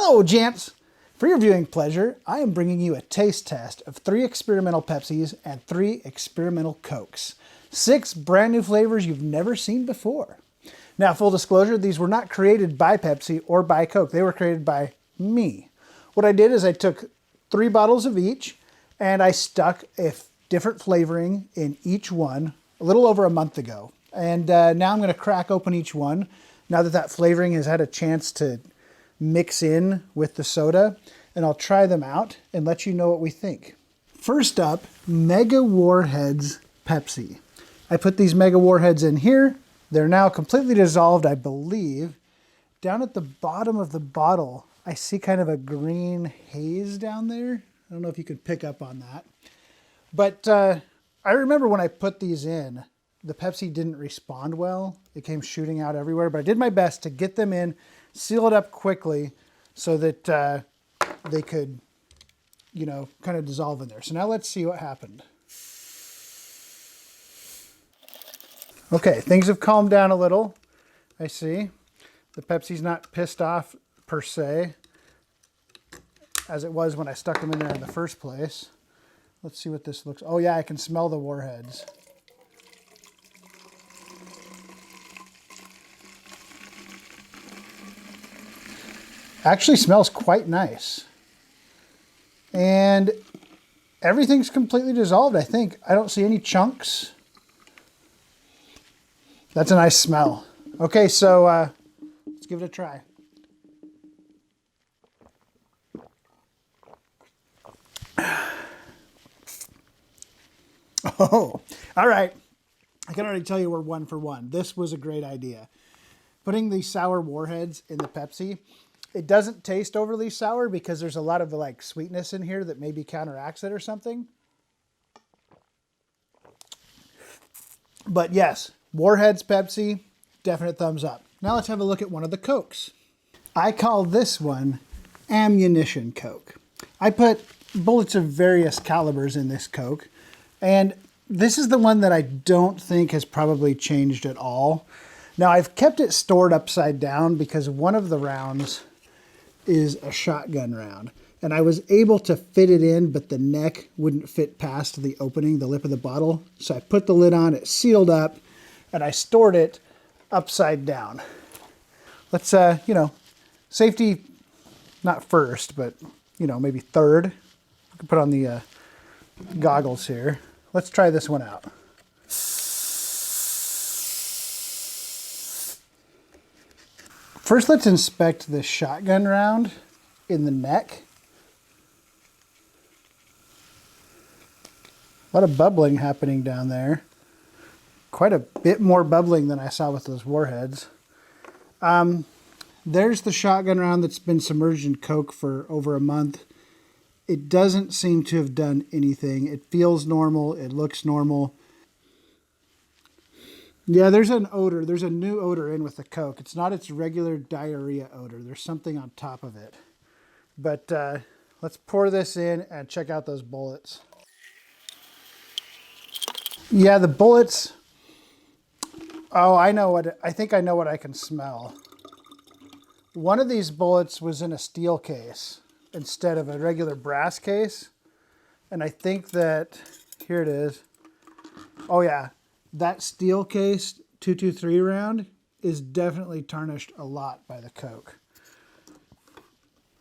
Hello, gents! For your viewing pleasure, I am bringing you a taste test of 3 experimental Pepsis and 3 experimental Cokes. 6 brand new flavors you've never seen before. Now, full disclosure, these were not created by Pepsi or by Coke. They were created by me. What I did is I took 3 bottles of each and I stuck a different flavoring in each one a little over a month ago. And now I'm going to crack open each one now that that flavoring has had a chance to mix in with the soda, and I'll try them out and let you know what we think. First up, Mega Warheads Pepsi. I put these Mega Warheads in here. They're now completely dissolved, I believe. Down at the bottom of the bottle, I see kind of a green haze down there. I don't know if you can pick up on that. But I remember when I put these in, the Pepsi didn't respond well. It came shooting out everywhere, but I did my best to get them in, seal it up quickly so that they could, you know, kind of dissolve in there. So now let's see what happened. Okay, things have calmed down a little. I see. The Pepsi's not pissed off per se, as it was when I stuck them in there in the first place. Let's see what this looks. Oh yeah, I can smell the Warheads. Actually smells quite nice. And everything's completely dissolved, I think. I don't see any chunks. That's a nice smell. Okay, so let's give it a try. Oh, all right. I can already tell you we're 1 for 1. This was a great idea. Putting these sour Warheads in the Pepsi, it doesn't taste overly sour because there's a lot of like sweetness in here that maybe counteracts it or something. But yes, Warheads Pepsi, definite thumbs up. Now let's have a look at one of the Cokes. I call this one Ammunition Coke. I put bullets of various calibers in this Coke, and this is the one that I don't think has probably changed at all. Now I've kept it stored upside down because one of the rounds is a shotgun round, and I was able to fit it in, but the neck wouldn't fit past the opening, the lip of the bottle. So I put the lid on, it sealed up, and I stored it upside down. Let's, you know, safety, not first, but, you know, maybe third. I can put on the goggles here. Let's try this one out. First, let's inspect the shotgun round in the neck. A lot of bubbling happening down there. Quite a bit more bubbling than I saw with those Warheads. There's the shotgun round that's been submerged in Coke for over a month. It doesn't seem to have done anything. It feels normal. It looks normal. Yeah, there's an odor. There's a new odor in with the Coke. It's not its regular diarrhea odor. There's something on top of it. But let's pour this in and check out those bullets. Yeah, the bullets. Oh, I think I know what I can smell. One of these bullets was in a steel case instead of a regular brass case. And I think that, here it is. Oh yeah. That steel case 223 round is definitely tarnished a lot by the Coke.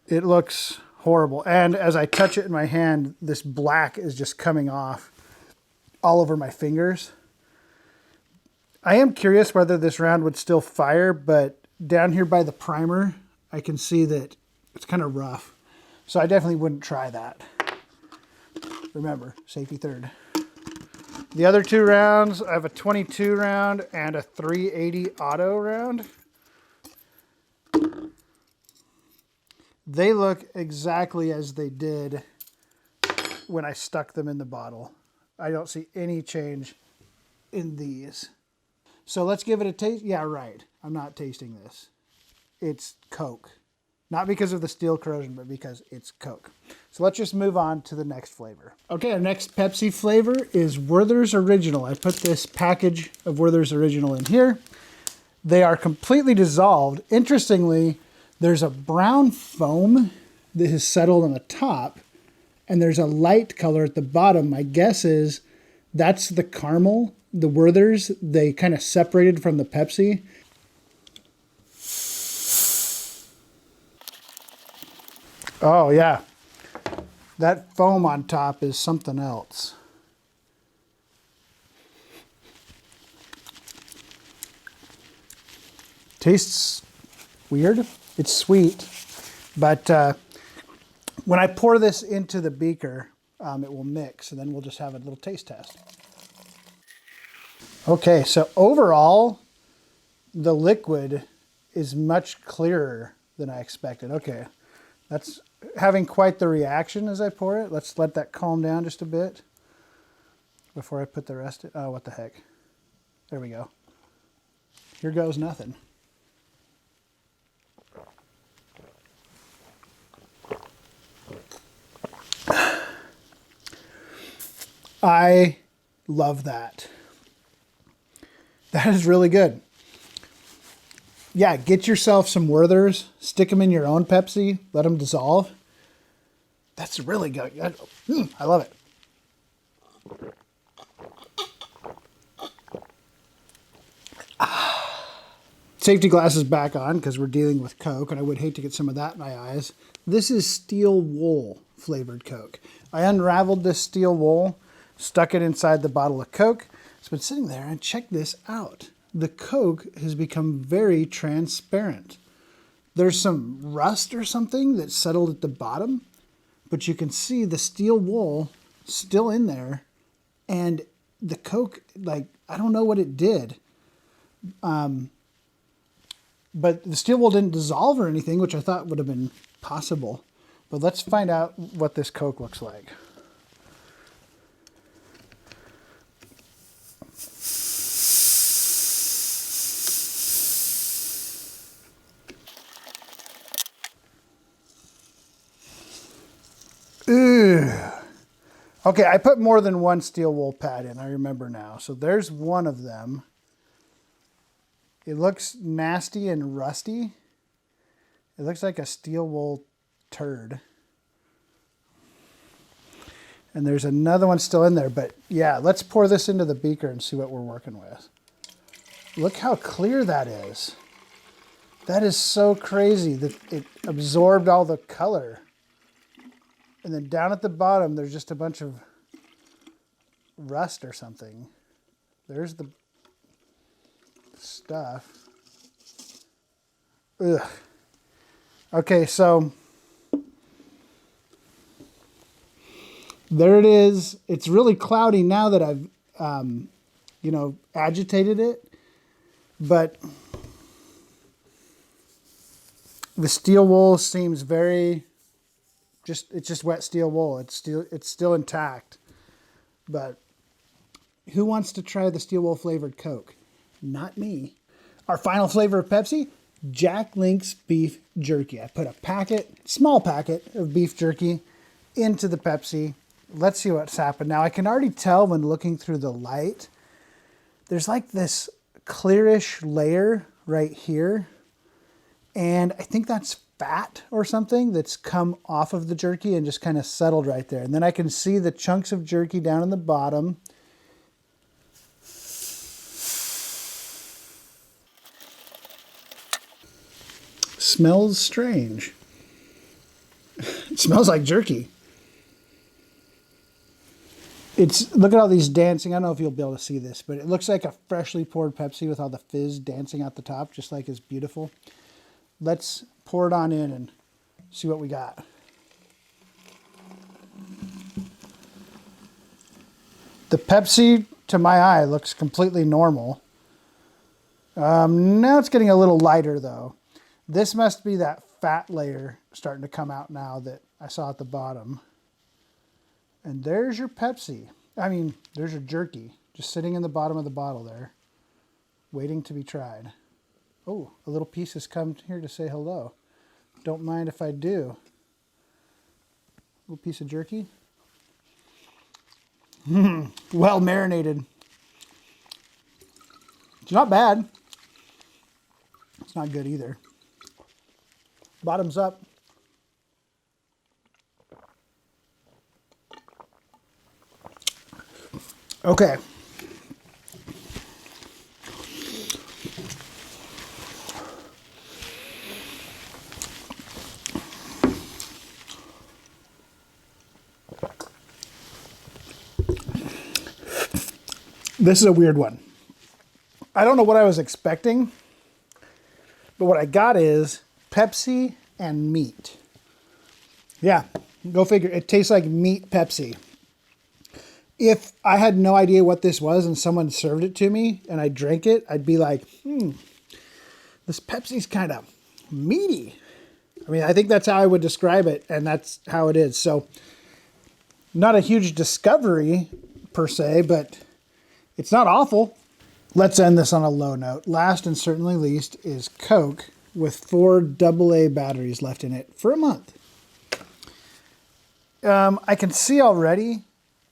It looks horrible. And as I touch it in my hand, this black is just coming off all over my fingers. I am curious whether this round would still fire, but down here by the primer, I can see that it's kind of rough. So I definitely wouldn't try that. Remember, safety third. The other 2 rounds, I have a 22 round and a 380 auto round. They look exactly as they did when I stuck them in the bottle. I don't see any change in these. So let's give it a taste. Yeah, right. I'm not tasting this. It's Coke. Not because of the steel corrosion, but because it's Coke. So let's just move on to the next flavor. Okay, our next Pepsi flavor is Werther's Original. I put this package of Werther's Original in here. They are completely dissolved. Interestingly, There's a brown foam that has settled on the top, and there's a light color at the bottom. My guess is that's the caramel, the Werthers. They kind of separated from the Pepsi. Oh yeah, that foam on top is something else. Tastes weird. It's sweet, but when I pour this into the beaker, it will mix, and then we'll just have a little taste test. Okay, so overall, the liquid is much clearer than I expected. Okay, that's having quite the reaction as I pour it. Let's let that calm down just a bit before I put the rest in. Oh, what the heck. There we go. Here goes nothing. I love that. That is really good. Yeah, get yourself some Werthers, stick them in your own Pepsi, let them dissolve. That's really good. I love it. Safety glasses back on because we're dealing with Coke, and I would hate to get some of that in my eyes. This is steel wool flavored Coke. I unraveled this steel wool, stuck it inside the bottle of Coke. It's been sitting there, and check this out. The Coke has become very transparent. There's some rust or something that settled at the bottom, but you can see the steel wool still in there, and the Coke, like, I don't know what it did. But the steel wool didn't dissolve or anything, which I thought would have been possible. But let's find out what this Coke looks like. Ew. Okay, I put more than one steel wool pad in, I remember now. So there's one of them. It looks nasty and rusty. It looks like a steel wool turd. And there's another one still in there, but yeah, let's pour this into the beaker and see what we're working with. Look how clear that is. That is so crazy that it absorbed all the color. And then down at the bottom, there's just a bunch of rust or something. There's the stuff. Ugh. Okay, so there it is. It's really cloudy now that I've, agitated it, but the steel wool seems very, it's just wet steel wool. It's still intact, but who wants to try the steel wool flavored Coke? Not me. Our final flavor of Pepsi, Jack Link's beef jerky. I put a small packet of beef jerky into the Pepsi. Let's see what's happened. Now I can already tell when looking through the light, there's like this clearish layer right here. And I think that's fat or something that's come off of the jerky and just kind of settled right there. And then I can see the chunks of jerky down in the bottom. Smells strange. It smells like jerky. Look at all these dancing. I don't know if you'll be able to see this, but it looks like a freshly poured Pepsi with all the fizz dancing out the top, just like it's beautiful. Let's pour it on in and see what we got. The Pepsi, to my eye, looks completely normal. Now it's getting a little lighter though. This must be that fat layer starting to come out now that I saw at the bottom. And there's your Pepsi. There's your jerky, just sitting in the bottom of the bottle there, waiting to be tried. Oh, a little piece has come here to say hello. Don't mind if I do. Little piece of jerky. Well marinated. It's not bad. It's not good either. Bottoms up. Okay. This is a weird one. I don't know what I was expecting, but what I got is Pepsi and meat. Yeah, go figure. It tastes like meat Pepsi. If I had no idea what this was and someone served it to me and I drank it, I'd be like, this Pepsi's kind of meaty. I mean, I think that's how I would describe it, and that's how it is. So, not a huge discovery per se, but it's not awful. Let's end this on a low note. Last and certainly least is Coke with 4 AA batteries left in it for a month. I can see already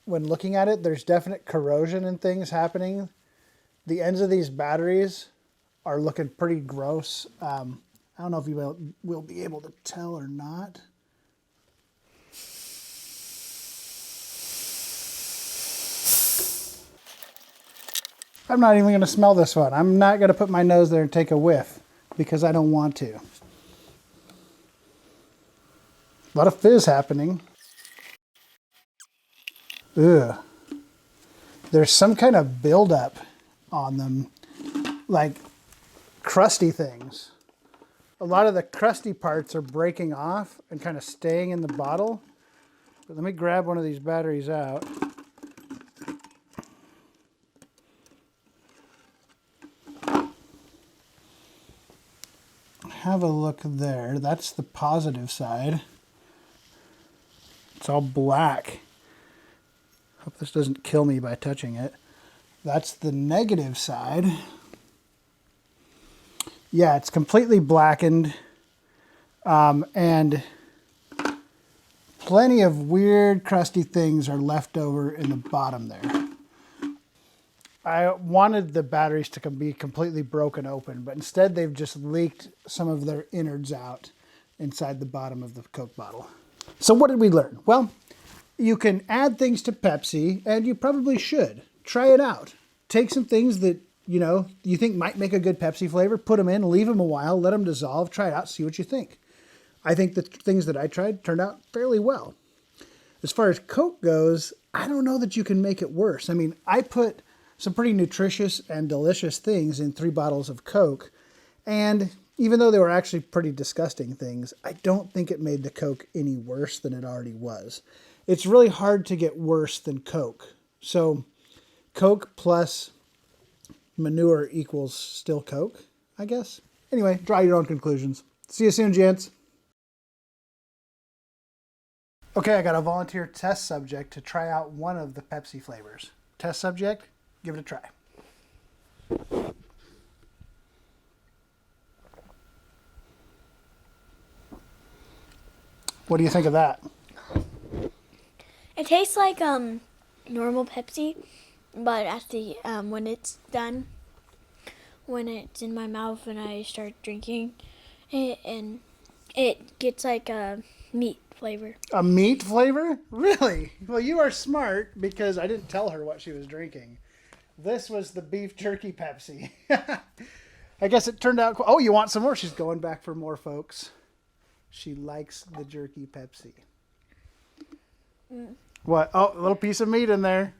when looking at it, there's definite corrosion and things happening. The ends of these batteries are looking pretty gross. I don't know if you will be able to tell or not. I'm not even going to smell this one. I'm not going to put my nose there and take a whiff because I don't want to. A lot of fizz happening. Ugh. There's some kind of buildup on them, like crusty things. A lot of the crusty parts are breaking off and kind of staying in the bottle. But let me grab one of these batteries out. Have a look there. That's the positive side. It's all black. Hope this doesn't kill me by touching it. That's the negative side. Yeah, it's completely blackened. And plenty of weird crusty things are left over in the bottom there. I wanted the batteries to be completely broken open, but instead they've just leaked some of their innards out inside the bottom of the Coke bottle. So what did we learn? Well, you can add things to Pepsi, and you probably should. Try it out. Take some things that, you think might make a good Pepsi flavor, put them in, leave them a while, let them dissolve, try it out, see what you think. I think the things that I tried turned out fairly well. As far as Coke goes, I don't know that you can make it worse. I mean, I put some pretty nutritious and delicious things in 3 bottles of Coke, and even though they were actually pretty disgusting things, I don't think it made the Coke any worse than it already was. It's really hard to get worse than Coke. So Coke plus manure equals still Coke, I guess. Anyway, draw your own conclusions. See you soon, gents. Okay, I got a volunteer test subject to try out one of the Pepsi flavors. Test subject, give it a try. What do you think of that? It tastes like normal Pepsi, but at the when it's done, when it's in my mouth and I start drinking, it gets like a meat flavor. A meat flavor? Really? Well, you are smart because I didn't tell her what she was drinking. This was the beef jerky Pepsi. I guess it turned out... Oh, you want some more? She's going back for more, folks. She likes the jerky Pepsi. What? Oh, a little piece of meat in there.